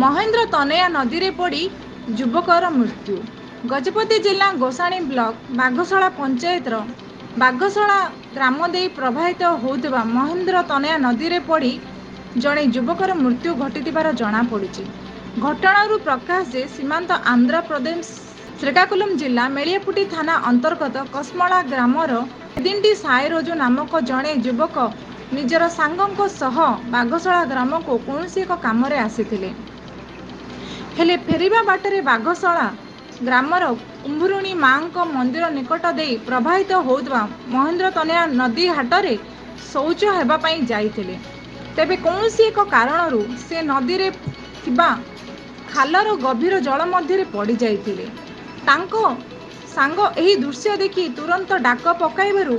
ମହେନ୍ଦ୍ର ତନୟା ନଦୀରେ ପଡ଼ି ଯୁବକର ମୃତ୍ୟୁ। ଗଜପତି ଜିଲ୍ଲା ଗୋଷାଣୀ ବ୍ଲକ ବାଘଶଳା ପଞ୍ଚାୟତର ବାଘଶଳା ଗ୍ରାମ ଦେଇ ପ୍ରବାହିତ ହେଉଥିବା ମହେନ୍ଦ୍ର ତନୟା ନଦୀରେ ପଡ଼ି ଜଣେ ଯୁବକର ମୃତ୍ୟୁ ଘଟିଥିବାର ଜଣାପଡ଼ିଛି। ଘଟଣାରୁ ପ୍ରକାଶ ଯେ ସୀମାନ୍ତ ଆନ୍ଧ୍ରପ୍ରଦେଶ ଶ୍ରୀକାକୁଲମ ଜିଲ୍ଲା ମେଳିଆପୁଟି ଥାନା ଅନ୍ତର୍ଗତ କସ୍ମଳା ଗ୍ରାମର ବେଦିଣ୍ଟି ସାଇରୋଜ ନାମକ ଜଣେ ଯୁବକ ନିଜର ସାଙ୍ଗଙ୍କ ସହ ବାଘଶଳା ଗ୍ରାମକୁ କୌଣସି ଏକ କାମରେ ଆସିଥିଲେ। ହେଲେ ଫେରିବା ବାଟରେ ବାଘଶଳା ଗ୍ରାମର କୁମ୍ଭରୁଣୀ ମାଙ୍କ ମନ୍ଦିର ନିକଟ ଦେଇ ପ୍ରବାହିତ ହେଉଥିବା ମହେନ୍ଦ୍ର ତନୟା ନଦୀ ଘାଟରେ ଶୌଚ ହେବା ପାଇଁ ଯାଇଥିଲେ। ତେବେ କୌଣସି ଏକ କାରଣରୁ ସେ ନଦୀରେ ଥିବା ଖାଲର ଗଭୀର ଜଳ ମଧ୍ୟରେ ପଡ଼ିଯାଇଥିଲେ। ତାଙ୍କ ସାଙ୍ଗ ଏହି ଦୃଶ୍ୟ ଦେଖି ତୁରନ୍ତ ଡାକ ପକାଇବାରୁ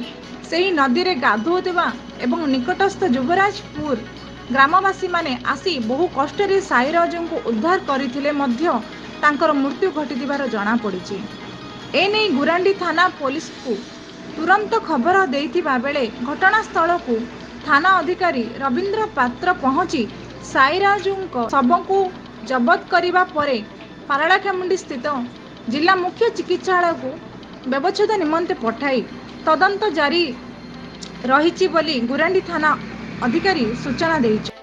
ସେହି ନଦୀରେ ଗାଧୋଉଥିବା ଏବଂ ନିକଟସ୍ଥ ଯୁବରାଜପୁର ଗ୍ରାମବାସୀମାନେ ଆସି ବହୁ କଷ୍ଟରେ ସାଇରାଜଙ୍କୁ ଉଦ୍ଧାର କରିଥିଲେ ମଧ୍ୟ ତାଙ୍କର ମୃତ୍ୟୁ ଘଟିଥିବାର ଜଣାପଡ଼ିଛି। ଏନେଇ ଗୁରାଣ୍ଡି ଥାନା ପୋଲିସକୁ ତୁରନ୍ତ ଖବର ଦେଇଥିବା ବେଳେ ଘଟଣାସ୍ଥଳକୁ ଥାନା ଅଧିକାରୀ ରବୀନ୍ଦ୍ର ପାତ୍ର ପହଞ୍ଚି ସାଇରାଜଙ୍କ ଶବକୁ ଜବତ କରିବା ପରେ ପାରଳାଖେମୁଣ୍ଡି ସ୍ଥିତ ଜିଲ୍ଲା ମୁଖ୍ୟ ଚିକିତ୍ସାଳୟକୁ ବ୍ୟବଚ୍ଛେଦ ନିମନ୍ତେ ପଠାଇ ତଦନ୍ତ ଜାରି ରହିଛି ବୋଲି ଗୁରାଣ୍ଡି ଥାନା ଅଧିକାରୀ ସୂଚନା ଦେଇଛନ୍ତି।